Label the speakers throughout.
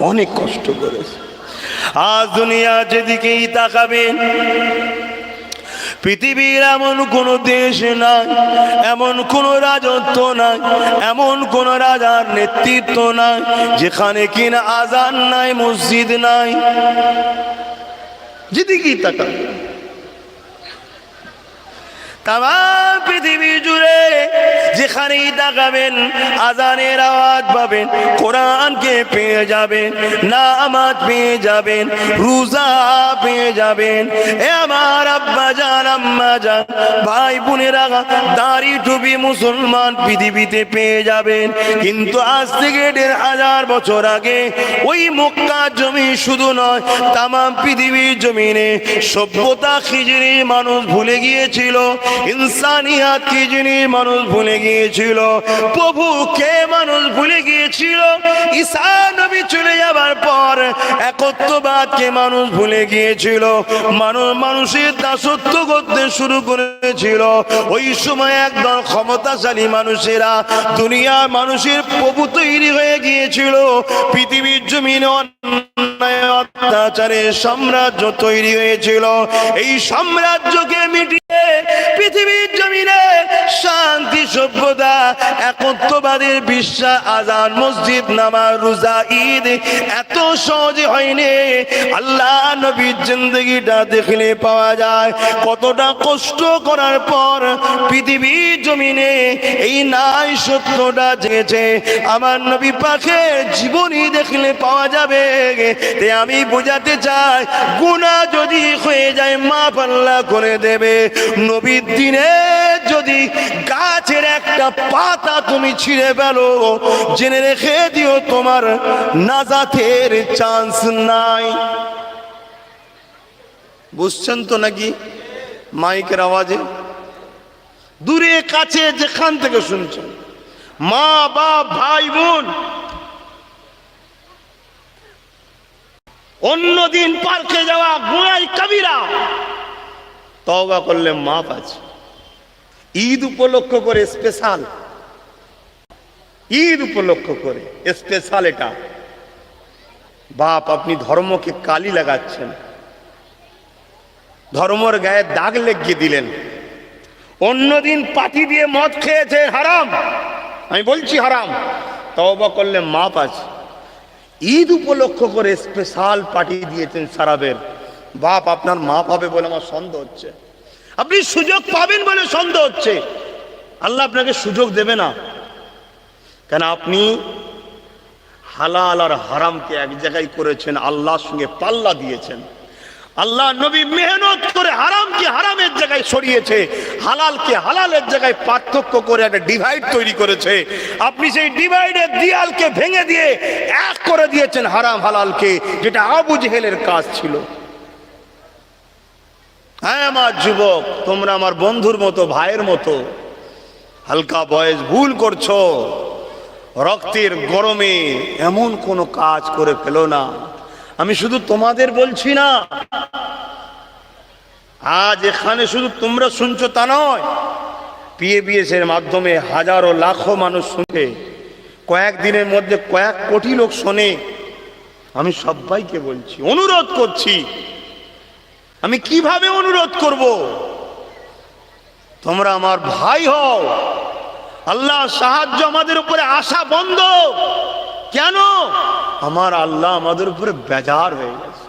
Speaker 1: অনেক কষ্ট করেছে। আজ দুনিয়া যেদিকেই তাকাবেন, পৃথিবীর এমন কোন দেশ নাই, এমন কোন রাজত্ব নাই, এমন কোন রাজার নেতৃত্ব নাই যেখানে কিনা আজান নাই, মসজিদ নাই। যেদিকেই তাকাবেন তামাম পৃথিবী জুড়ে যেখানেই তাকাবেন আজানের আওয়াজ পাবেন, কোরআনকে পেয়ে যাবেন, নামাজ পেয়ে যাবেন, রোজা পেয়ে যাবেন। এ আমার আব্বা জান, আম্মা জান, ভাই বোনেরা, দাড়ি টুপি মুসলমান পৃথিবীতে পেয়ে যাবেন। কিন্তু আজ থেকে ১৫০০ বছর আগে ওই মক্কা জমি শুধু নয়, তামাম পৃথিবীর জমিনে সভ্যতা কি জিনিস মানুষ ভুলে গিয়েছিল, ইনসানিয়াত কি জিনিস মানুষ ভুলে গিয়েছিল, প্রভুকে মানুষ ভুলে গিয়েছিল। ঈসা নবী চলে যাবার পর একত্ববাদকে মানুষ ভুলে গিয়েছিল, মানুষের দাসত্ব করতে শুরু করেছিল। ওই সময় একদল ক্ষমতাশালী মানুষেরা দুনিয়ার মানুষের প্রভু তৈরি হয়ে গিয়েছিল। পৃথিবীর জমিনে অত্যাচারের সাম্রাজ্য তৈরি হয়েছিল। এই সাম্রাজ্যকে মিটিয়ে পৃথিবীর জমিনে শান্তি, সভ্যতা, একত্ববাদের বিশ্বাস, আজান, মসজিদ, নামাজ, রোজা, ঈদ এত সহজে হয়নি। আল্লাহ নবীর জিন্দেগিটা দেখলে পাওয়া যায় কতটা কষ্ট করার পর পৃথিবীর জমিনে এই নাই সত্যটা জেগেছে। আমার নবী পাকের জীবনী দেখলে পাওয়া যাবে। আমি বোঝাতে চাই, গুনাহ যদি হয়ে যায় মাফ আল্লাহ করে দেবে। নবীর দিনে যদি গাছের একটা পাতা তুমি ছিঁড়ে ফেলো, জেনে রেখে দিও তোমার নাজাতের চান্স নাই। বুঝছেন তো নাকি? মাইকের আওয়াজে দূরে কাছে যেখান থেকে শুনছেন, মা বাপ, ভাই বোন, অন্যদিন পার্কে যাওয়া গুনাহ কবিরা, তওবা করলে মাফ আছে। ঈদ উপলক্ষ করে স্পেশাল, ঈদ উপলক্ষ করে স্পেশাল এটা। বাপ, আপনি ধর্মকে কালি লাগাচ্ছেন, ধর্মর গায়ে দাগ লেগে দিলেন। অন্যদিন পাটি দিয়ে মদ খেয়েছে, হারাম, আমি বলছি হারাম, তওবা করলে মাফ আছে। ঈদ উপলক্ষ করে স্পেশাল পার্টি দিয়েছেন শরাবের, বাপ আপনার মাপ হবে বলে আমার সন্দেহ হচ্ছে, আপনি সুযোগ পাবেন বলে সন্দেহ হচ্ছে। আল্লাহ আপনাকে সুযোগ দেবে না, কেন আপনি হালাল আর হারামকে এক জায়গায় করেছেন, আল্লাহর সঙ্গে পাল্লা দিয়েছেন। আল্লাহ নবী মেহনত করে হারামকে হারামের জায়গায় সরিয়েছে, হালালকে হালালের জায়গায় পার্থক্য করে একটা ডিভাইড তৈরি করেছে। আপনি সেই ডিভাইডের দেয়ালকে ভেঙে দিয়ে এক করে দিয়েছেন হারাম হালালকে, যেটা আবু জেহেলের কাজ ছিল। হ্যাঁ আমার যুবক, তোমরা আমার বন্ধুর মতো, ভাইয়ের মতো, হালকা বয়স, ভুল করছো। রক্তের গরমে এমন কোনো কাজ করে ফেলো না। আমি শুধু তোমাদের বলছি না, আজ এখানে শুধু তোমরা শুনছো তা নয়, PABS এর মাধ্যমে হাজারো লাখো মানুষ শুনে, কয়েকদিনের মধ্যে কয়েক কোটি লোক শোনে। আমি সবাইকে বলছি, অনুরোধ করছি। আমি কিভাবে অনুরোধ করব? তোমরা আমার ভাই হও, আল্লাহ সাহায্য আমাদের উপরে আসা বন্ধ। কেন? আমার আল্লাহ আমাদের উপরে বেজার হয়ে গেছে।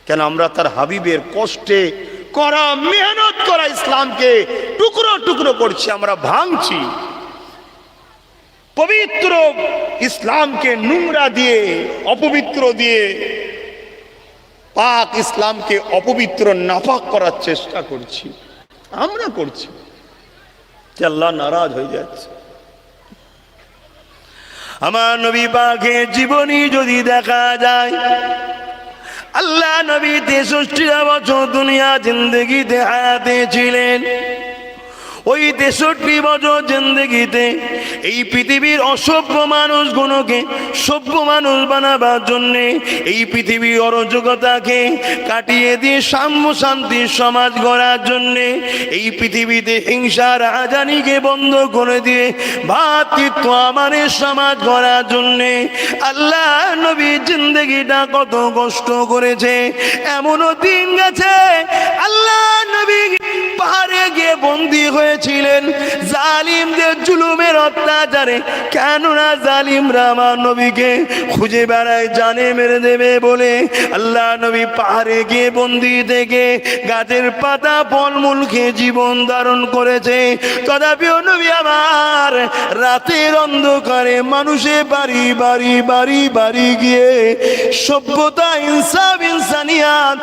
Speaker 1: কেন? আমরা তার হাবিবের কষ্টে করা, মেহনত করা ইসলামকে টুকরো টুকরো করছি, আমরা ভাঙছি। পবিত্র ইসলামকে নোংরা দিয়ে, অপবিত্র দিয়ে, পাক ইসলামকে অপবিত্র নাপাক করার চেষ্টা করছি, আমরা করছি। আল্লাহ নারাজ হয়ে যাচ্ছে। আমার নবী পাকের জীবনী যদি দেখা যায়, আল্লাহ নবী 63 বছর দুনিয়া জিন্দগিতে হায়াতে ছিলেন। ওই 63 বছর জিন্দেগিতে এই পৃথিবীর অসভ্য মানুষগুলোকে সভ্য মানুষ বানাবার জন্যে, এই পৃথিবীর অরাজকতাকে কাটিয়ে দিয়ে সাম্য শান্তির সমাজ গড়ার জন্যে, এই পৃথিবীতে হিংসার রাজধানীকে বন্ধ করে দিয়ে ভ্রাতৃত্ব আমাদের সমাজ গড়ার জন্যে আল্লাহ নবী জিন্দেগিটা কত কষ্ট করেছে। এমনও দিন গেছে আল্লাহ নবী পাহাড়ে গিয়ে বন্দী হয়েছিলেন জালিমদের জুলুমের অত্যাচারে। কেননা জালিমরা আমার নবীকে খুঁজে বেড়ায়, জানে মেরে দেবে বলে আল্লাহ নবী পাহাড়ে গিয়ে বন্দী থেকে গাছের পাতা ফলমূল খেয়ে জীবন ধারণ করেছে। তথাপিও নবী আমার রাতের অন্ধকারে মানুষের বাড়ি বাড়ি বাড়ি বাড়ি গিয়ে সভ্যতা, ইনসাফ, ইনসানিয়াত,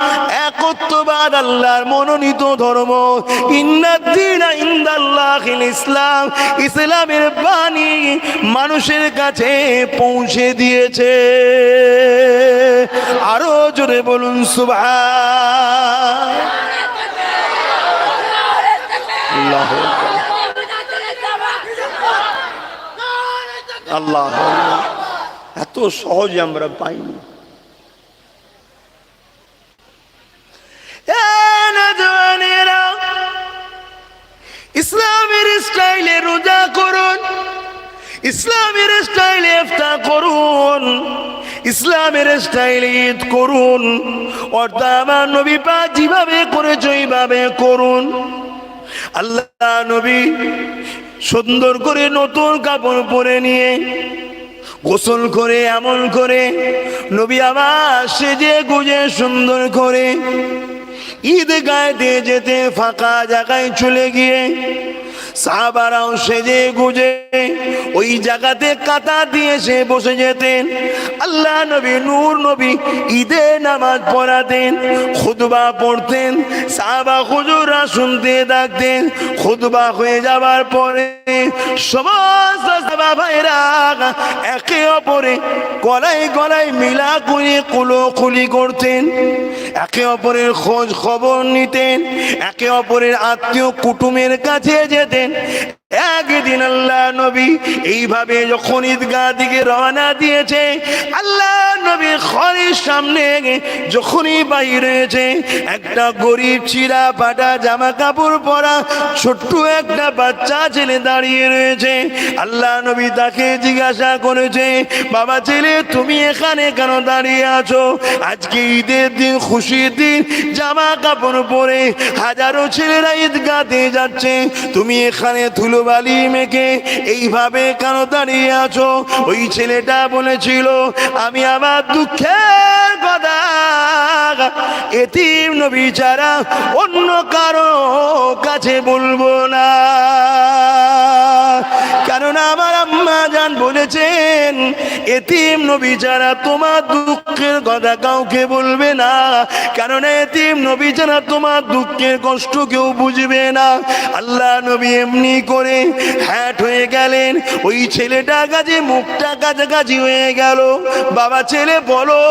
Speaker 1: একত্ববাদ, আল্লাহর মনোনীত ধর্ম ইন্নাদ্দীনা ইনদাল্লাহিল ইসলাম, ইসলামের বাণী মানুষের কাছে পৌঁছে দিয়েছে। আরো জোরে বলুন সুবহানাল্লাহ। আল্লাহ এত সহজে আমরা পাইনি। ইসলামের স্টাইলে রোজা করুন, ইসলামের স্টাইলে ইফতার করুন, ইসলামের স্টাইলে ঈদ করুন। অর্থাৎ আমার নবী পাক যেভাবে করেছে ওইভাবে করুন। আল্লাহ নবী সুন্দর করে নতুন কাপড় পরে নিয়ে গোসল করে এমন করে নবী আবার সেজে গুজে সুন্দর করে ঈদগাহ দিয়ে যেতে, ফাঁকা জায়গায় চলে গিয়ে সাহাবারাও সেজে গুজে ওই জায়গাতে কাতা দিয়ে সে বসে যেতেন। আল্লাহ নবী নূর নবী ঈদে নামাজ পড়াতেন, খুতবা পড়তেন, সাহাবা হুজুররা শুনতে থাকতেন। খুতবা হয়ে যাবার পরে সমস্ত সাহাবা ভাইরা একে অপরে গলায় গলায় মিলা করে কুলোকুলি করতেন, একে অপরের খোঁজ খবর নিতেন, একে অপরের আত্মীয় কুটুমের কাছে যেতেন। একদিন আল্লাহ নবী এইভাবে যখন ঈদগাহ দিকে রওনা দিয়েছে, আল্লাহ নবী ঘরের সামনে যখনই বাইর হয়েছে, একটা গরিব চিরা ফাটা জামা কাপড় পরা ছোট্ট একটা বাচ্চা ছেলে দাঁড়িয়ে রয়েছে। আল্লাহ নবী তাকে জিজ্ঞাসা করেছে, বাবা ছেলে তুমি এখানে কেন দাঁড়িয়ে আছো? আজকে ঈদের দিন, খুশির দিন, জামা কাপড় পরে হাজারো ছেলেরা ঈদগাহতে যাচ্ছে, তুমি এখানে ধুলোবালি মেখে এইভাবে কেন দাঁড়িয়ে আছো? ওই ছেলেটা বলেছিল, আমি আমার দুঃখের কথা এতিম নবী ছাড়া অন্য কারো কাছে বলবো না, কারণ আমার আম্মা জান বলেছেন এতিম নবী ছাড়া তোমার দুঃখের কথা কাউকে বলবে না, কারণ এতিম নবী ছাড়া তোমার দুঃখের কষ্ট কেউ বুঝবে না। আল্লাহ নবী এমনি করে হ্যাট হয়ে গেলেন, ওই ছেলেটা কাছে মুখটা কাছাকাছি হয়ে গেল। বাবা ছেলে বলো,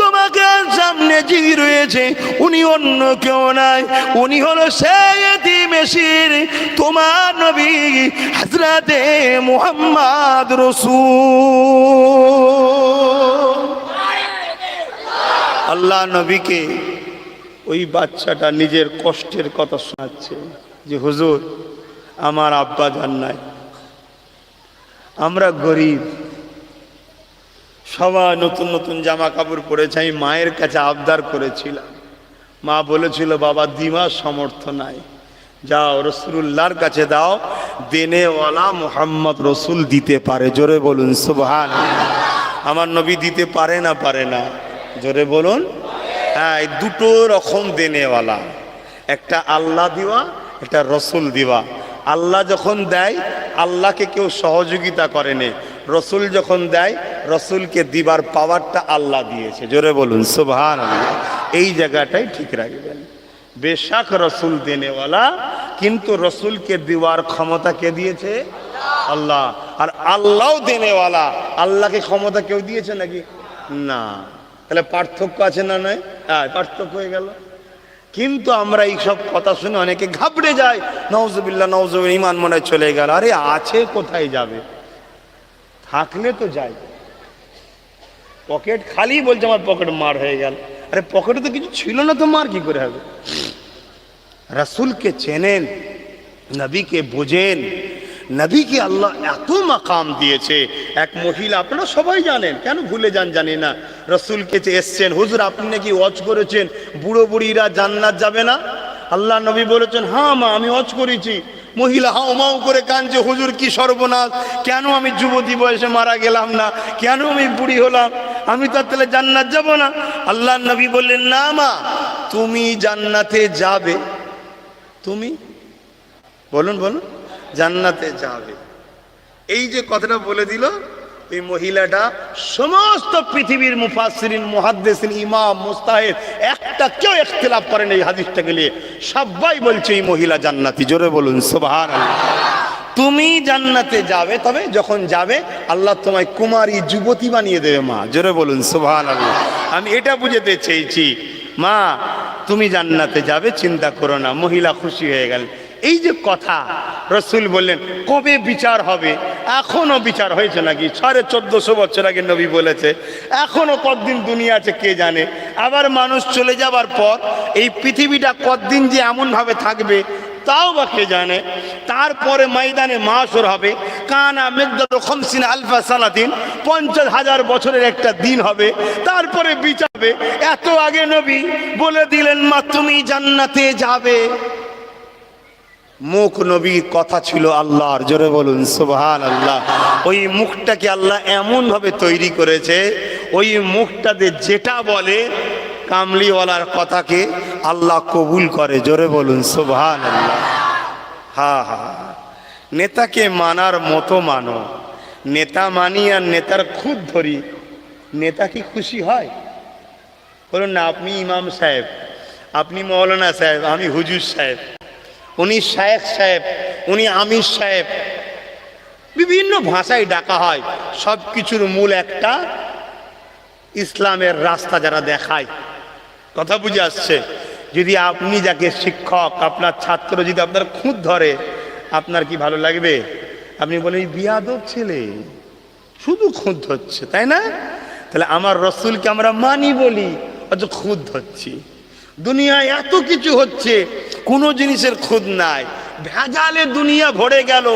Speaker 1: তোমাকে সামনে যিনি রয়েছে উনি অন্য কেউ নাই, উনি হলো সেই এতিম এসির তোমার নবী হযরতে মুহাম্মদ রাসূল। আল্লাহ নবীকে ওই বাচ্চাটা নিজের কষ্টের কথা শোনাচ্ছে যে হুজুর আমার আব্বা জান নাই, আমরা গরিব, সবাই নতুন নতুন জামা কাপড় পরেছে, আমি মায়ের কাছে আবদার করেছিলাম, মা বলেছিল বাবা দিমার সামর্থ্য নাই, যাও রাসূলুল্লাহর কাছে দাও, দেনেওয়ালা মুহাম্মদ রাসূল দিতে পারে। জোরে বলুন সুবহানাল্লাহ। আমার নবী দিতে পারে না? পারে না? জোরে বলুন। হ্যাঁ, এই দুটো রকম দেনেওয়ালা, একটা আল্লাহ দিওয়া, একটা রসুল দিওয়া। আল্লাহ যখন দেয় আল্লাহকে কেউ সহযোগিতা করেনি, রসুল যখন দেয় রসুলকে দিবার পাওয়ারটা আল্লাহ দিয়েছে। জোরে বলুন সুবহানাল্লাহ। এই জায়গাটাই ঠিক রাখবেন। বেশক রসুল দেনেওয়ালা, কিন্তু রসুলকে দেওয়ার ক্ষমতা কে দিয়েছে? আল্লাহ। আর আল্লাহও দেনেওয়ালা, আল্লাহকে ক্ষমতা কেউ দিয়েছে নাকি? না। তাহলে পার্থক্য আছে না? নয়? হ্যাঁ, পার্থক্য হয়ে গেল। কিন্তু আমরা এই সব কথা শুনে অনেকে ঘাবড়ে যায়, নাউজুবিল্লাহ নাউজুবিল্লাহ, ইমান মনে হয় চলে গেল। আরে আছে, কোথায় যাবে? থাকলে তো যাই। পকেট খালি, বলছে আমার পকেট মার হয়ে গেল। আরে পকেটে তো কিছু ছিল না, তো মার কি করে হবে? রাসূলকে চেনেন, নবীকে বোঝেন, নবীকে আল্লাহ এত মাকাম দিয়েছে। এক মহিলা, আপনারা সবাই জানেন, কেন ভুলে যান জানি না, রাসূলকে এসছেন, হুজুর আপনি নাকি ওয়াজ করেছেন বুড়ো বুড়িরা জান্নাত যাবে না। আল্লাহ নবী বলেছেন, হ্যাঁ মা আমি ওয়াজ করেছি। মহিলা হাও মাও করে কাঁদছে, হুজুর কি সর্বনাশ, কেন আমি যুবতী বয়সে মারা গেলাম না, কেন আমি বুড়ি হলাম, আমি তো তাহলে জান্নাত যাব না। আল্লাহ নবী বললেন, না মা তুমি জান্নাতে যাবে। তুমি বলুন বলুন, জান্নাতে যাবে। এই যে কথাটা বলে দিল, এই মহিলাটা সমস্ত পৃথিবীর মুফাসসিরিন, মুহাদ্দিসিন, ইমাম, মুজতাহিদ একটা কেউ ইখতিলাফ করেন এই হাদিসটাকে নিয়ে, সবাই বলছে এই মহিলা জান্নাতি। জোরে বলুন সুবহানাল্লাহ। তুমি জান্নাতে যাবে, তবে যখন যাবে আল্লাহ তোমায় কুমারী যুবতী বানিয়ে দেবে মা। জোরে বলুন সুবহানাল্লাহ। আমি এটা বুঝাতে চেয়েছি, মা তুমি জান্নাতে যাবে, চিন্তা করো না। মহিলা খুশি হয়ে গেল। এই যে কথা রাসূল বললেন, কবে বিচার হবে? এখনো বিচার হয়েছে নাকি? 1450 বছর আগে নবী বলেছে, এখনো কতদিন দুনিয়া আছে কে জানে। আবার মানুষ চলে যাবার পর এই পৃথিবীটা কতদিন যে এমনভাবে থাকবে তাও বা কে জানে। তারপরে ময়দানে মাশর হবে, কানা মিকদারু 50 আলফা সানাতিন, 50,000 বছরের একটা দিন হবে। তারপরে বিচার হবে। এত আগে নবী বলে দিলেন, মা তুমি জান্নাতে যাবে। মুখ নবীর কথা ছিল আল্লাহর। জোরে বলুন সুবহানাল্লাহ। ওই মুখটাকে আল্লাহ এমন ভাবে তৈরি করেছে, ওই মুখটাতে যেটা বলে কামলিওয়ালার কথাকে আল্লাহ কবুল করে। জোরে বলুন সুবহানাল্লাহ। হ্যাঁ হ্যাঁ, নেতাকে মানার মতো মানো। নেতা মানি আর নেতার খুদ ধরি, নেতা কি খুশি হয়? বলুন না, আপনি ইমাম সাহেব, আপনি মৌলানা সাহেব, আমি হুজুর সাহেব, উনি শায়েখ সাহেব, উনি আমির সাহেব, বিভিন্ন ভাষায় ডাকা হয়। সব কিছুর মূল একটা, ইসলামের রাস্তা যারা দেখায়। কথা বুঝে আসছে? যদি আপনি যাকে শিক্ষক, আপনার ছাত্র যদি আপনার খুঁত ধরে, আপনার কি ভালো লাগবে? আপনি বলেন বিয়াদব ছেলে, শুধু খুঁত ধরছে, তাই না? তাহলে আমার রসুলকে আমরা মানি বলি, অথচ খুঁত ধরছি। দুনিয়ায় এত কিছু হচ্ছে, কোনো জিনিসের খুঁত নাই। ভেজালে দুনিয়া ভরে গেল,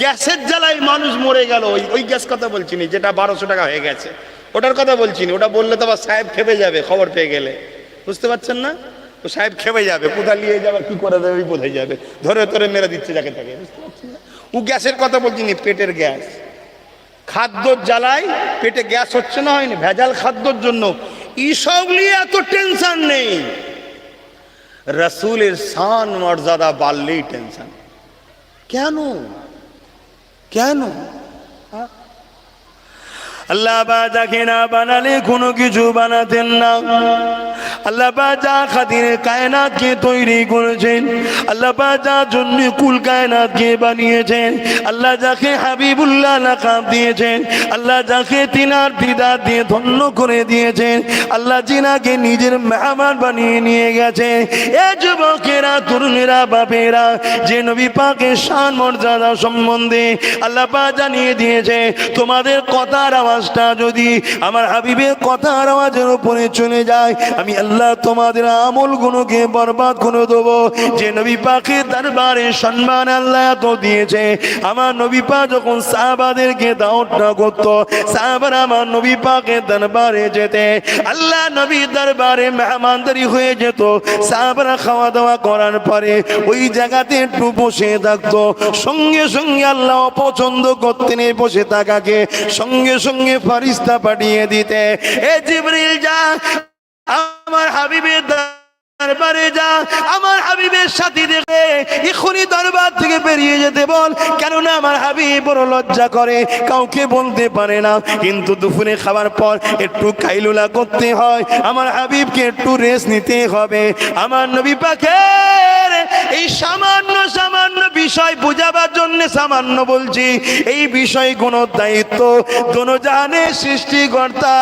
Speaker 1: গ্যাসের জ্বালায় মানুষ মরে গেল। ওই গ্যাস কথা বলছি না, যেটা 1200 টাকা হয়ে গেছে, ওটার কথা বলছি না। ওটা বললে তো আবার সাহেব খেপে যাবে, খবর পেয়ে গেলে। বুঝতে পারছেন না? ও সাহেব খেপে যাবে, কোথায় নিয়ে যাবে, কি করে দেবে, ওই বোঝাই যাবে, ধরে ধরে মেরে দিচ্ছে যাকে তাকে। বুঝতে পারছেন না? ও গ্যাসের কথা বলছি না, পেটের গ্যাস। খাদ্যর জ্বালায় পেটে গ্যাস হচ্ছে না, হয়নি, ভেজাল খাদ্যর জন্য। এইসব নিয়ে এত টেনশন নেই। রসুলের শান মর্যাদা বাড়লেই টেনশন। কেন কেন? আল্লাহ যাকে না বানালে কোনো কিছু বানাতেন না। আল্লাহ যা খাতিরে কায়নাতকে তৈরি করেছেন, আল্লাহ যার জন্য কুল কায়নাতকে বানিয়েছেন, আল্লাহ যাকে হাবিবুল্লাহ লাকাব দিয়েছেন, আল্লাহ যাকে তিনার দিদার দিয়ে ধন্য করে দিয়েছেন, আল্লাহ জিনাকে নিজের মেহমান বানিয়ে নিয়ে গেছে। এ যুবকেরা, তরুণেরা, বাপেরা, যে নবী পাকের শান মর্যাদা সম্বন্ধে আল্লাহ জানিয়ে দিয়েছে, তোমাদের কথার আওয়াজটা যদি আমার হাবিবের কথার আওয়াজের উপরে চলে যায়, আমি আল্লাহ তোমাদের আমলগুলোকে বরবাদ করে দেবো। যে নবী পাকের দরবারে সম্মান আল্লাহ এত দিয়েছে, আমার নবী পাক যখন সাহাবাদেরকে দাওয়াত করত, সাহাবারা আমার নবী পাকের দরবারে যেতে, আল্লাহ নবীর দরবারে মেহমানদারি হয়ে যেত। সাহাবারা খাওয়া দাওয়া করার পরে ওই জায়গাতে একটু বসে থাকতো। সঙ্গে সঙ্গে আল্লাহ অপছন্দ করতেন এই বসে থাকাকে, সঙ্গে সঙ্গে ফেরেশতা পাঠিয়ে দিতে, এ জিবরিল যা আমার হাবিবের দরবারে যা, আমার হাবিবের সাথী দেখে এখনই দরবার থেকে বেরিয়ে যেতে বল। কেননা আমার হাবিব বড় লজ্জা করে, কাউকে বলতে পারে না। কিন্তু দুপুরে খাবার পর একটু কাইলুলা করতে হয়, আমার হাবিবকে একটু রেস্ট নিতে হবে। আমার নবী পাকের এই সামান্য সামান্য বিষয় বুঝাবার জন্য সামান্য বলছি, এই বিষয়গুলো দায়িত্ব দোনো জাহানের সৃষ্টিকর্তা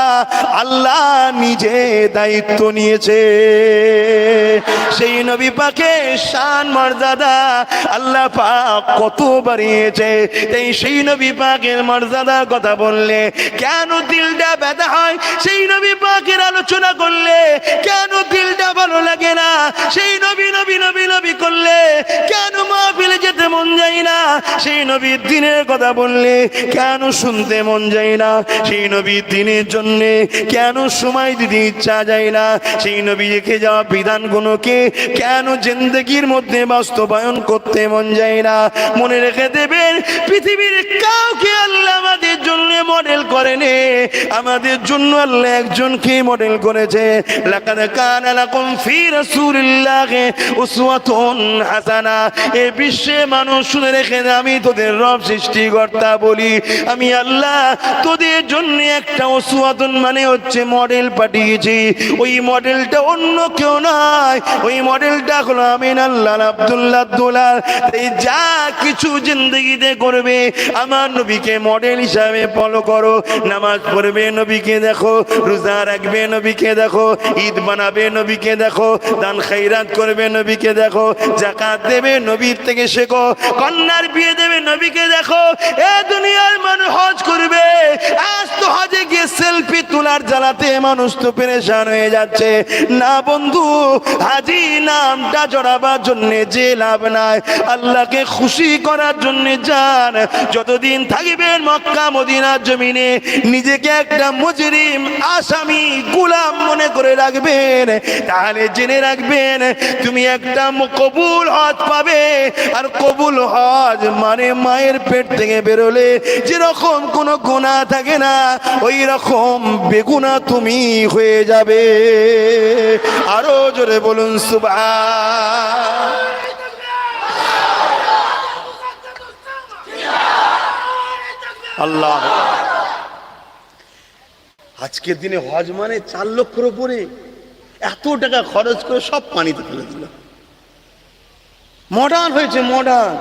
Speaker 1: আল্লাহ নিজে দায়িত্ব নিয়েছে। সেই নবী পাকের শান মর্যাদা আল্লাহ পাক কত বাড়িয়েছে। এই সেই নবী পাকের মর্যাদার কথা বললে কেন দিলটা ব্যথা হয়? সেই নবী পাকের আলোচনা করলে কেন দিলটা ভালো লাগে না? সেই নবী নবী নবী নবী করলে কেন মাহফিলে যেতে মন যায় না? সেই নবীর দিনের কথা বললে কেন শুনতে মন যায় না? সেই নবীর দিনের জন্য কেন সময় দিতে ইচ্ছা যায় না? সেই নবী রেখে যাওয়া বিধানগুলোকে কেন জিন্দগির মধ্যে বাস্তবায়ন করতে মন যায় না? মনে রেখে দেবেন, পৃথিবীর কাউকে আল্লাহ আমাদের জন্য মডেল করেনি, আমাদের জন্য আল্লাহ একজনকে মডেল করেছে। লাকাদ কানা লাকুম ফি রাসূলিল্লাহি উসওয়াতুন হাসানা। এই বিশ্বে মানুষ শুনে রেখে, আমি তোদের রব সৃষ্টিকর্তা বলি, আমি আল্লাহ তোদের জন্য একটা উসওয়াতুন মানে হচ্ছে মডেল পাঠিয়েছি। ওই মডেলটা অন্য কেউ নয়, ওই মডেলটা হলো আমিন আল্লাহ আব্দুল্লাহ দুলাল। এই যা কিছু জিন্দগিতে করবে আমার নবীকে মডেল হিসাবে ফলো করো। নামাজ পড়বে নবীকে দেখো, রোজা রাখবে নবীকে দেখো, ঈদ বানাবে নবীকে দেখো, দান খায়রাত করবে নবীকে দেখো, যাকাত দেবে নবীর থেকে শেখো, কন্যার বিয়ে দেবে নবীকে দেখো। এ দুনিয়ার মানুষ হজ করবে, আজ তো হজে গিয়ে সেলফি তোলার জ্বালাতে মানুষ তো পেরেশান হয়ে যাচ্ছে। না বন্ধু, হাজি নামটা জড়াবার জন্য যে লাভ নাই, আল্লাহকে খুশি করার জন্য যান। যতদিন থাকবেন মক্কা মদিনার জমিনে নিজেকে একটা মুজরিম আসামি গোলাম মনে করে রাখবেন, তাহলে জেনে রাখবেন তুমি একটা কবুল হজ পাবে। আর কবুল হজ মানে মায়ের পেট থেকে বেরোলে যেরকম কোনো গুনাহ থাকে না, ওই রকম বেগুনাহ তুমি হয়ে যাবে। আরো জোরে বলুন সুবহান। আল্লাহ, আজকের দিনে হজ মানে 4 লক্ষের উপরে, এত টাকা খরচ করে সব পানিতে ফেলে দিল। মডার্ন হয়েছে, মডার্ন।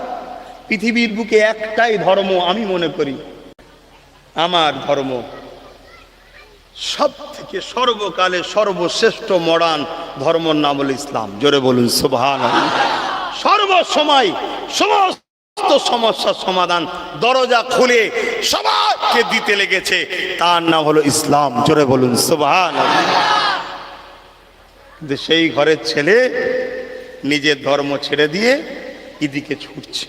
Speaker 1: পৃথিবীর বুকে একটাই ধর্ম আমি মনে করি, আমার ধর্ম সব থেকে সর্বকালে সর্বশ্রেষ্ঠ মডার্ন ধর্মর নাম হল ইসলাম। জোরে বলুন সুবহানাল্লাহ। সর্বসময় সমস্ত সমস্যার সমাধান দরজা খুলে সবাইকে দিতে লেগেছে, তার নাম হলো ইসলাম। জোরে বলুন সুবহানাল্লাহ। সেই ঘরের ছেলে নিজের ধর্ম ছেড়ে দিয়ে এদিকে ছুটছে,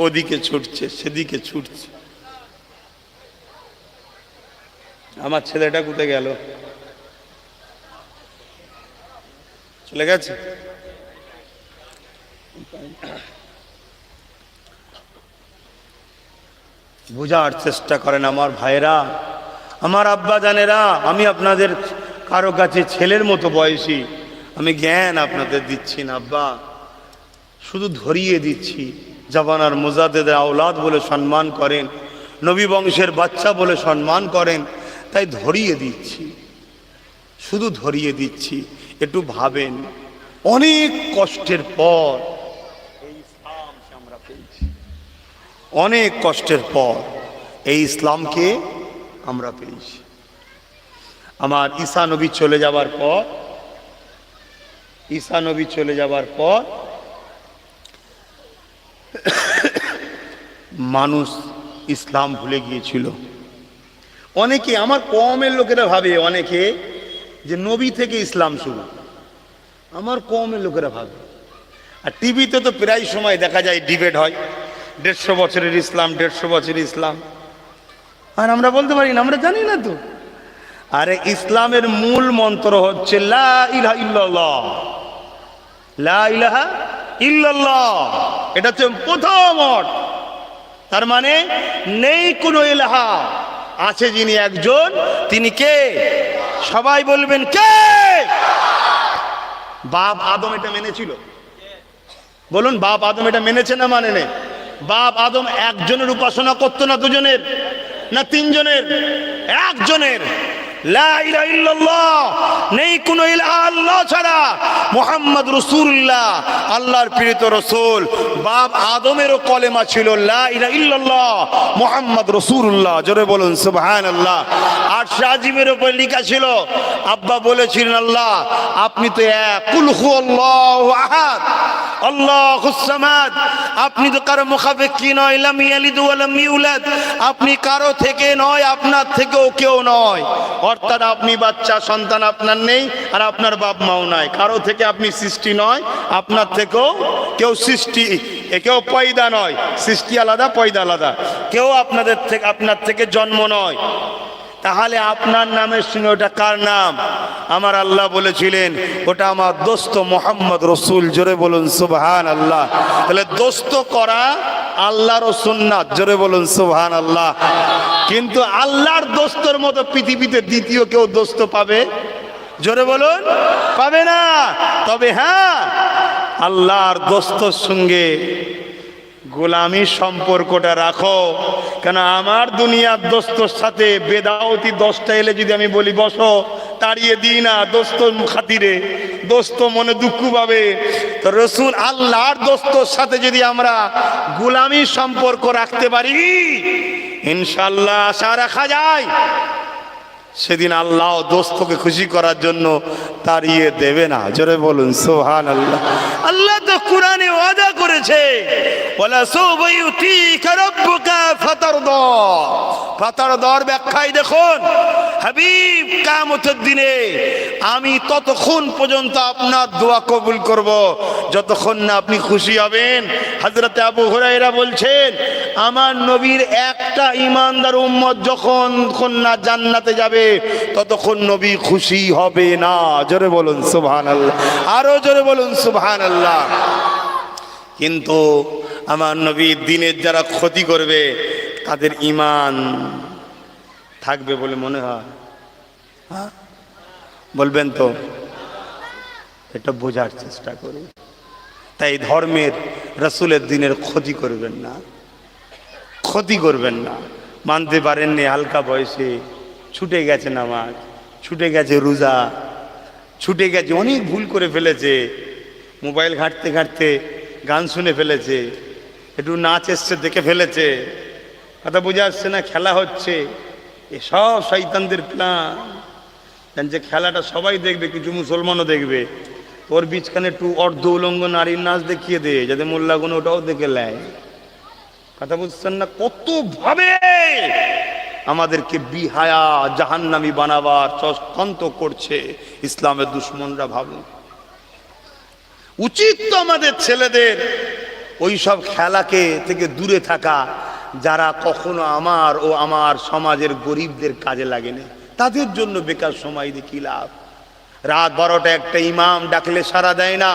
Speaker 1: ওদিকে ছুটছে, সেদিকে ছুটছে। আমার ছেলেটা কোথায় গেল? চলে গেছে? বোঝার চেষ্টা করেন আমার ভাইরা, আমার আব্বা জানেরা। আমি আপনাদের কারো কাছে ছেলের মতো বয়সী, আমি জ্ঞান আপনাদের দিচ্ছি না আব্বা, শুধু ধরিয়ে দিচ্ছি। জাবানার মুজাদ্দেদের আওলাদ বলে সম্মান করেন, নবী বংশের বাচ্চা বলে সম্মান করেন, তাই ধরিয়ে দিচ্ছি, শুধু ধরিয়ে দিচ্ছি। একটু ভাবেন, অনেক কষ্টের পর এই ইসলামকে আমরা পেয়েছি, অনেক কষ্টের পর এই ইসলামকে আমরা পেয়েছি। আমার ঈসা নবী চলে যাবার পর, ঈসা নবী চলে যাবার পর মানুষ ইসলাম ভুলে গিয়েছিল। অনেকে, আমার কওমের লোকেরা ভাবে অনেকে যে নবী থেকে ইসলাম শুরু, আমার কওমের লোকেরা ভাবে। আর টিভিতে তো প্রায় সময় দেখা যায় ডিবেট হয়, 150 বছরের ইসলাম, 150 বছরের ইসলাম। আর আমরা বলতে পারি না, আমরা জানি না তো। আরে ইসলামের মূল মন্ত্র হচ্ছে লা ইলাহা ইল্লাল্লাহ, লা ইলাহা ইল্লাল্লাহ। এটা হচ্ছে প্রথম অর্থ। তার মানে নেই কোনো ইলাহা, আছে যিনি একজন, তিনি কে? সবাই বলবেন কে? বাপ আদম এটা মেনেছিল? বলুন, বাপ আদম এটা মেনেছে না মানে নেই? বাপ আদম একজনের উপাসনা করতো না, দুজনের না তিনজনের? একজনের। লা ইলাহা ইল্লাল্লাহ, নেই কোনো ইলাহা আল্লাহ ছাড়া, মুহাম্মদ রাসূলুল্লাহ আল্লাহর প্রেরিত রাসূল। বাপ আদমেরও কলেমা ছিল লা ইলাহা ইল্লাল্লাহ মুহাম্মদ রাসূলুল্লাহ, জোরে বলুন সুবহানাল্লাহ। আর শাহজিমের উপর লেখা ছিল, আব্বা বলেছিলেন আল্লাহ আপনি তো এক, কুল হুয়াল্লাহু আহাদ আল্লাহুস সামাদ, আপনি তো কারো মুখাপেক্ষী নয়, লাম ইয়ালিদ ওয়া লাম ইউলাদ, আপনি কারো থেকে নয়, আপনার থেকেও কেউ নয়। অর্থাৎ আপনি বাচ্চা, সন্তান আপনার নেই, আর আপনার বাপ মাও নাই, কারো থেকে আপনি সৃষ্টি নয়, আপনার থেকেও কেউ সৃষ্টি, কেউ পয়দা নয়, সৃষ্টি আলাদা পয়দা আলাদা, কেউ আপনার থেকে জন্ম নয়। তাহলে আপনার নামের সঙ্গে ওটা কার নাম? আমার আল্লাহ বলেছিলেন ওটা আমার দোস্ত মুহাম্মদ রাসূল, জোরে বলুন সুবহানাল্লাহ। তাহলে দোস্ত করা আল্লাহর সুন্নাত, জোরে বলুন সুবহানাল্লাহ। কিন্তু আল্লাহর দোস্তর মতো পৃথিবীতে দ্বিতীয় কেউ দোস্ত পাবে? জোরে বলুন, পাবে না। তবে হ্যাঁ, আল্লাহর দোস্তর সঙ্গে গোলামি সম্পর্কটা রাখো। কেন আমার দুনিয়ার দোস্তর সাথে বেদাওতি 10টা এলে যদি আমি বলি বসো, তাড়িয়ে দিই না, দোস্ত খাতিরে, দোস্ত মনে দুঃখ পাবে। তো রাসূল আল্লাহর দোস্তর সাথে যদি আমরা গোলামি সম্পর্ক রাখতে পারি, ইনশাআল্লাহ আশা রাখা যায় সেদিন আল্লাহ দোস্তকে খুশি করার জন্য তাড়িয়ে দেবে না, জোরে বলুন সুবহানাল্লাহ। আল্লাহ তো কোরআনে ওয়াদা করেছে, ওয়ালা সাওফা ইউতিকা রাব্বুকা ফাতারদা। ফাতারদার ব্যাখ্যায় দেখুন, হাবিব কিয়ামতের দিনে আমি ততক্ষণ পর্যন্ত আপনার দোয়া কবুল করব যতক্ষণ না আপনি খুশি হবেন। হযরত আবু হুরায়রা বলছেন, আমার নবীর একটা ঈমানদার উম্মত যখন না জান্নাতে যাবে ততক্ষণ নবী খুশি হবে না, জোরে বলুন সুবহানাল্লাহ, আরো জোরে বলুন সুবহানাল্লাহ। কিন্তু আমার নবীর দিনের যারা ক্ষতি করবে তাদের ঈমান থাকবে বলে মনে হয়? হ্যাঁ বলবেন তো? এটা বোঝার চেষ্টা করুন। তাই ধর্মের, রাসূলের দিনের ক্ষতি করবেন না, ক্ষতি করবেন না। মানতে পারেননি, হালকা বয়সে ছুটে গেছে নামাজ, ছুটে গেছে রোজা, ছুটে গেছে, অনেক ভুল করে ফেলেছে, মোবাইল ঘাঁটতে ঘাঁটতে গান শুনে ফেলেছে, একটু নাচ এসছে দেখে ফেলেছে, কথা বোঝা আসছে না, খেলা হচ্ছে, এসব শয়তানদের প্ল্যান। যে খেলাটা সবাই দেখবে, কিছু মুসলমানও দেখবে, ওর বীজখানে একটু অর্ধ উলঙ্গ নারীর নাচ দেখিয়ে দে, যাতে মোল্লাগুন ওটাও দেখে নেয়। কথা বুঝছেন না? কত ভাবে আমাদেরকে বিহায়া জাহান্নামী বানাবার চক্রান্ত করছে ইসলামের দুশমনরা। ভাবুন, উচিত তো আমাদের ছেলেদের ওই সব খেলাকে থেকে দূরে থাকা, যারা কখনো আমার ও আমার সমাজের গরিবদের কাজে লাগেনি, তাদের জন্য বেকার সময় দিয়ে কি লাভ? রাত 12টা একটা ইমাম ডাকলে সাড়া দেয় না,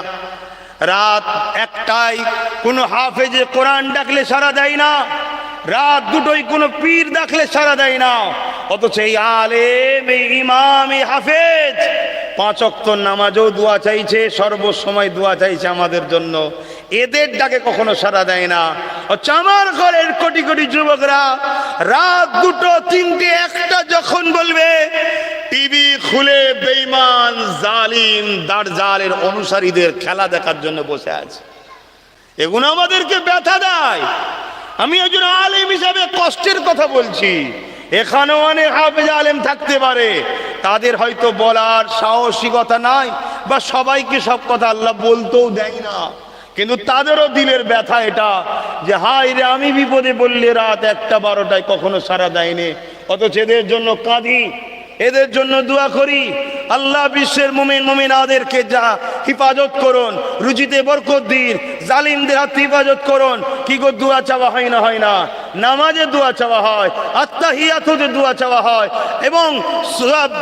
Speaker 1: রাত 1টায় কোনো হাফেজে কোরআন ডাকলে সাড়া দেয় না, রাত 2টোয় কোনো পীর ডাকলে সাড়া দেয় না। অথচ এই আলেম, এই ইমাম, এই হাফেজ 5 ওয়াক্ত নামাজও দোয়া চাইছে, সর্বসময় দোয়া চাইছে আমাদের জন্য, এদের ডাকে কখনো সাড়া দেয় না। অথচ আমার ঘরের কোটি কোটি যুবকরা রাত 2টো, 3টে, 1টা যখন বলবে, টিভি খুলে বেঈমান, জালিম, দাজ্জালের অনুসারীদের খেলা দেখার জন্য বসে আছে। এগুলো আমাদেরকে ব্যথা দেয়। আমি একজন আলেম হিসাবে কষ্টের কথা বলছি। এখানেও অনেক হাফেজ আলেম থাকতে পারে, তাদের হয়তো বলার সাহসিকতা নাই, বা সবাইকে সব কথা আল্লাহ বলতেও দেয় না, কিন্তু তাদেরও দিলের ব্যথা এটা যে হায় রে, আমি বিপদে বললে রাত 1টা 12টায় কখনো সাড়া দেয়নি, অথচ এদের জন্য কাঁদি, এদের জন্য দোয়া করি। আল্লাহ বিশ্বের মুমিন মুমিনাদেরকে যা হিফাজত করুন, রুজিতে বরকত দিন, জালিমদের হাত হিফাজত করুন। কি গো, দোয়া চাওয়া হয় না? হয় না? নামাজে দোয়া চাওয়া হয়, আত্তাহিয়াতুতে দোয়া চাওয়া হয়, এবং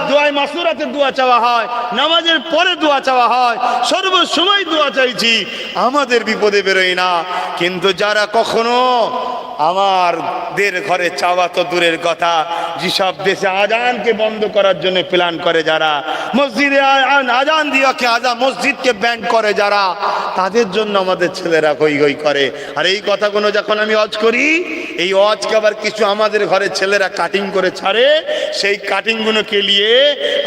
Speaker 1: দোয়া মাসুরাতে দোয়া চাওয়া হয়, নামাজের পরে দোয়া চাওয়া হয়, সর্বসময় দোয়া চাইছি, আমাদের বিপদে বেরোয় না। কিন্তু যারা কখনো আমাদের ঘরে চাওয়া তো দূরের কথা, যেসব দেশে আজানকে বন্ধ করার জন্য প্ল্যান করে, যারা মসজিদে আজান দিয়াকে মসজিদকে ব্যান করে, যারা, তাদের জন্য আমাদের ছেলেরা গই গই করে। আর এই কথাগুলো যখন আমি ওয়াজ করি,
Speaker 2: এই ওয়াজকে আবার কিছু আমাদের ঘরে ছেলেরা কাটিং করে ছাড়ে, সেই কাটিংগুলোকে নিয়ে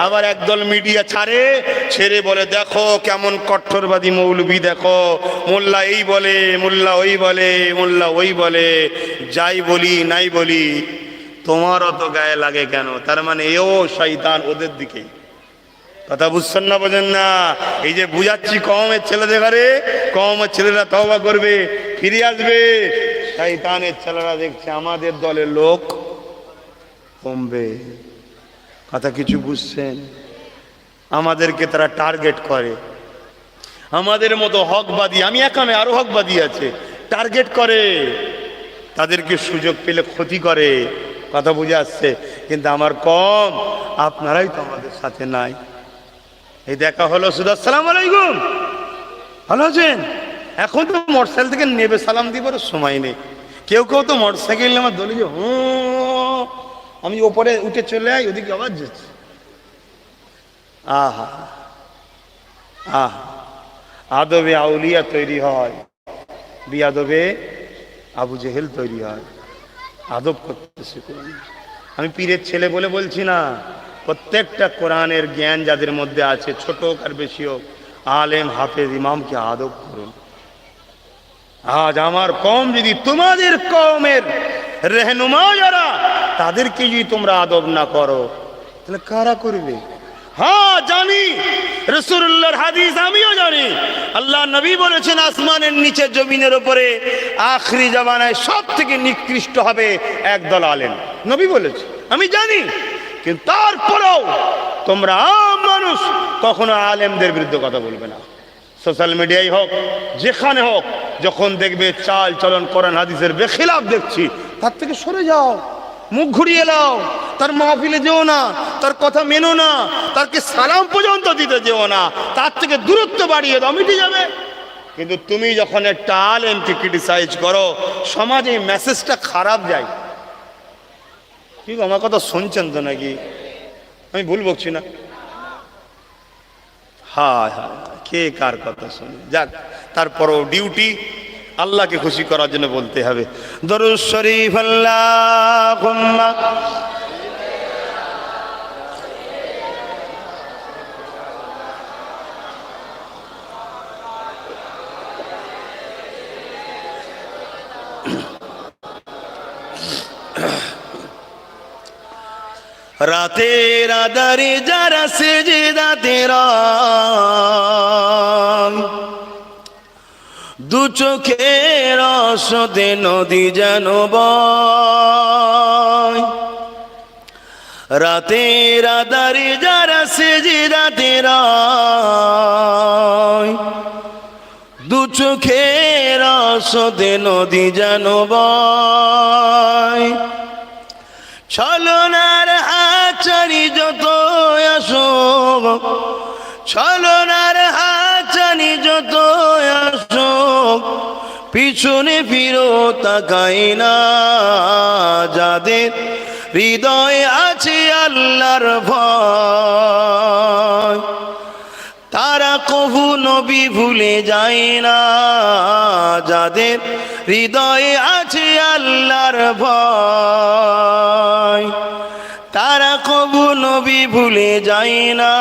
Speaker 2: আবার একদল মিডিয়া ছাড়ে, ছেড়ে বলে দেখো কেমন কট্টরবাদী মৌলবি, দেখো মোল্লা এই বলে, মোল্লা ওই বলে, মোল্লা ওই বলে। যাই বলি নাই বলি, তোমারও তো গায়ে লাগে কেন? তার মানে এও শয়তান ওদের দিকেই। কথা বুঝছেন না, বোঝেন না? এই যে বুঝাচ্ছি কওমের ছেলেদের ঘরে, কওমের ছেলেরা তওবা করবে, ফিরে আসবে। শয়তানের ছেলেরা দেখছে আমাদের দলের লোক কমবে। কথা কিছু বুঝছেন? আমাদেরকে তারা টার্গেট করে, আমাদের মতো হকবাদী, আমি একা নয় আরো হকবাদী আছে, টার্গেট করে, তাদেরকে সুযোগ পেলে ক্ষতি করে। কথা বুঝে আসছে? কিন্তু আমার কম, আপনারাই তো আমাদের সাথে নাই। এই দেখা হলো শুধু আসসালামু আলাইকুম, ভালো আছেন? এখন তো মোটরসাইকেল থেকে নেবে সালাম দিবার সময় নেই। কেউ কেউ তো মোটরসাইকেল আমার দলে যে আমি ওপরে উঠে চলে যাই, ওদিকে আবার যাচ্ছি। আহা আহা, আদবে আউলিয়া তৈরি হয়, বিয়াদবে আবু জেহেল তৈরি হয়। আদব করতে শিখুন। আমি পীরের ছেলে বলে বলছি না, প্রত্যেকটা কোরআনের জ্ঞান যাদের মধ্যে আছে, ছোট হোক আর বেশি হোক, আলেম হাফেজ ইমামকে আদব করুন। আজ আমার কম যদি তোমাদের কওমের রেহনুমা যারা, তাদেরকে যদি তোমরা আদব না করো, তাহলে কারা করবে? হ্যাঁ জানি, রাসূলুল্লাহর হাদিস আমিও জানি। আল্লাহ নবী বলেছেন আসমানের নিচে জমিনের উপরে আখরি জামানায় সব থেকে নিকৃষ্ট হবে একদল আলেম, নবী বলেছে, আমি জানি। কিন্তু তারপরেও তোমরা আম মানুষ কখনো আলেমদের বিরুদ্ধে কথা বলবে না। সোশ্যাল মিডিয়ায় হোক, যেখানে হোক, যখন দেখবে চাল চলন কোরআন হাদিসের বেখিলাফ দেখছি, তার থেকে সরে যাও, মুখ ঘুরিয়ে নাও, তার মাহফিলে যেও না, তার কথা মেনো না, তারকে সালাম পর্যন্ত দিতে যেও না, তার থেকে দূরত্ব বাড়িয়ে দাও, মিটে যাবে। কিন্তু তুমি যখন একটা আলেমকে ক্রিটিসাইজ করো, সমাজে এই মেসেজটা খারাপ যায়। কি আমার কথা শুনছেন তো নাকি? আমি ভুল বকছি না? হায় হায়, কে কার কথা শুনে? যাক, তারপরও ডিউটি আল্লাহকে খুশি করার জন্য বলতে হবে। দরুদ শরীফ আল্লাহুম্মা রাতের আধারে যারা সেজদাতে রয়, দু চোখের রসতে নদী যেন বয়। রাতের আধারে যারা সেজদাতে রয়, দু চোখের রসতে নদী যেন বয়। ছলনার হাতছানি যত আসুক, ছলনার হাতছানি যত আসুক, পিছনে ফিরো তাকাই না। যাদের হৃদয়ে আছে আল্লাহর ভয়, তারা কভু নবী ভুলে যায় না। যাদের হৃদয়ে আছে আল্লাহর ভয়, তারা কভু নবী ভুলে যায় না।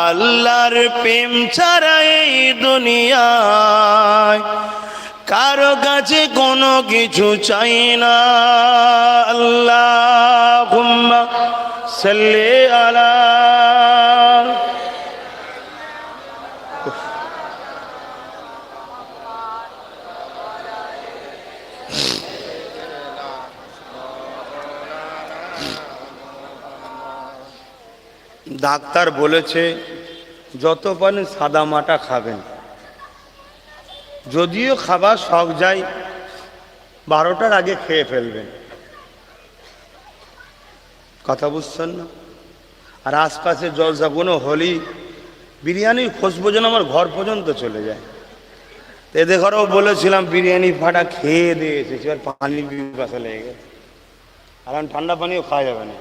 Speaker 2: আল্লাহর প্রেম ছাড়া এই দুনিয়ায় কারো কাছে কোনো কিছু চাই না। আল্লাহুম্মা সাল্লি আলা। ডাক্তার বলেছে যত পারেন সাদা মাটা খাবেন, যদিও খাবার শখ যায় 12টার আগে খেয়ে ফেলবেন। কথা বুঝছেন না? আর আশপাশে জলসাগুনো হলি বিরিয়ানির খুশবু যেন আমার ঘর পর্যন্ত চলে যায়। এদের ঘরেও বলেছিলাম বিরিয়ানি ফাটা খেয়ে দিয়েছে, এবার পানি পিপাসা লেগে গেছে। আর এখন ঠান্ডা পানিও খাওয়া যাবে না,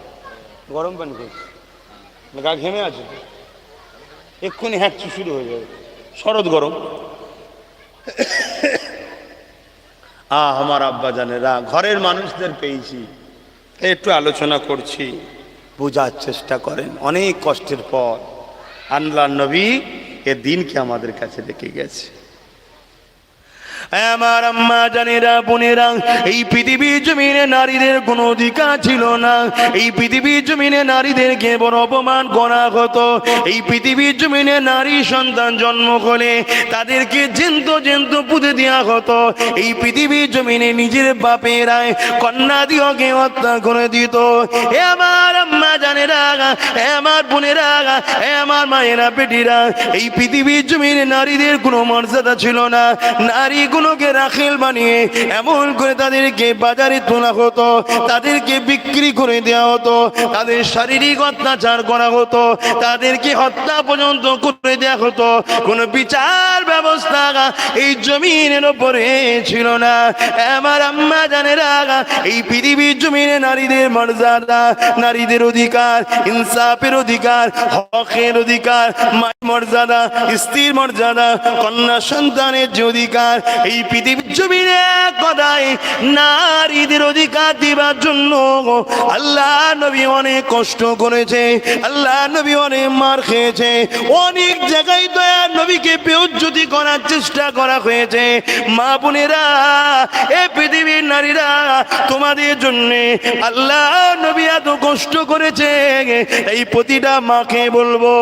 Speaker 2: গরম পানি খেয়েছি, গা ঘেমে আছে, এক্ষুনি হ্যাঁচু শুরু হয়ে যাবে, শরৎ গরম। আমার আব্বা জানেরা, ঘরের মানুষদের পেয়েছি, একটু আলোচনা করছি, বোঝার চেষ্টা করেন। অনেক কষ্টের পর আল্লাহ নবী এ দিনকে আমাদের কাছে রেখে গেছে।
Speaker 1: আমার আম্মা জানেরা, বোনেরা, এই পৃথিবীর জমিনে নারীদের কোনো অধিকার ছিল না। এই পৃথিবীর জমিনে নারীদেরকে বড় অপমান করা হতো। এই পৃথিবীর জমিনে নারী সন্তান জন্ম হলে তাদেরকে জেন্ত পুঁতে দেওয়া হতো। এই পৃথিবীর জমিনে নিজের বাপেরাই কন্যা দিওকে হত্যা করে দিত। এ আমার আম্মা জানেরা, এ আমার বোনেরা, এ আমার মায়েরা, বেটিরা, এই পৃথিবীর জমিনে নারীদের কোনো মর্যাদা ছিল না। নারী গুলোকে রাখেল বানিয়ে এমন করে তাদেরকে বাজারে তোলা হতো, তাদেরকে বিক্রি করে দেওয়া হতো, তাদের শারীরিক অত্যাচার করা হতো, তাদেরকে হত্যা পর্যন্ত করে দেওয়া হতো। কোনো বিচার ব্যবস্থা এই জমিনের উপরে ছিল না। আমার আম্মা জানেরা, এই পৃথিবীর জমিনে নারীদের মর্যাদা, নারীদের অধিকার, ইনসাফের অধিকার, হকের অধিকার, মায়ের মর্যাদা, স্ত্রীর মর্যাদা, কন্যা সন্তানের যে অধিকার, এই পৃথিবীর জমিনে কথায় নারীদের অধিকার দিবার জন্য আল্লাহ নবী অনেক কষ্ট করেছে, আল্লাহ নবী অনেক মার খেয়েছে, অনেক জায়গায় দয়া নবীকে বেইজ্জতি করার চেষ্টা করা হয়েছে। মা বোনেরা, এই পৃথিবীর নারীরা, তোমাদের জন্য আল্লাহ নবী এত কষ্ট করেছে। এই প্রতিটা মাকে বলবো,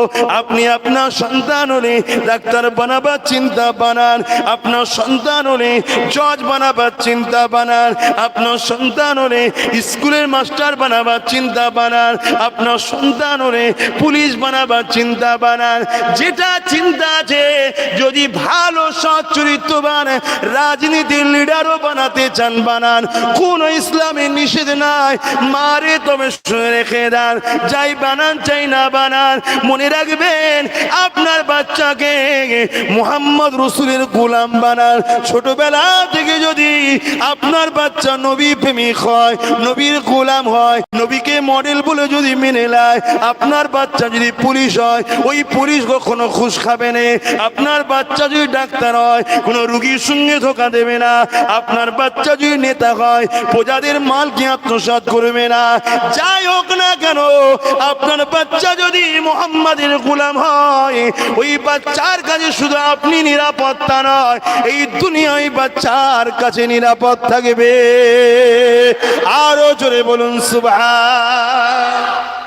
Speaker 1: আপনি আপনার সন্তান হলে ডাক্তার বানাবার চিন্তা বানান, আপনার সন্তান হলে জজ বানাবার চিন্তা বানান, আপনার সন্তান হলে স্কুলের মাস্টার বানাবার চিন্তা বানান, আপনার সন্তান হলে পুলিশ বানাবার চিন্তা বানান। যেটা চিন্তা আছে, যদি ভালো সৎ চরিত্রবান রাজনীতির লিডারও বানাতে চান বানান, কোন ইসলামের নিষেধ নাই। মারে তবে শুনে রেখে দেন, যাই বানান চাই না বানান, মনে রাখবেন আপনার বাচ্চাকে মুহাম্মদ রসুলের গোলাম বানান। ছোটবেলা থেকে যদি আপনার বাচ্চা নবী প্রেমিক হয়, নবীর গোলাম হয়, নবীকে মডেল বলে যদি মেনে নেয়, আপনার বাচ্চা যদি পুলিশ হয়, ওই পুলিশ কখনো ঘুষ খাবে না। আপনার বাচ্চা যদি ডাক্তার হয়, কোনো রুগীর সঙ্গে ধোকা দেবে না। আপনার বাচ্চা যদি নেতা হয়, প্রজাদের মালকে আত্মসাৎ করবে না। যাই হোক না কেন, আপনার বাচ্চা যদি মুহাম্মাদের গোলাম হয়, ওই বাচ্চার কাছে শুধু আপনি নিরাপত্তা নয়, এই দুনিয়ায় বাচ্চার কাছে নিরাপদ থাকবে। আরো জোরে বলুন সুবহান।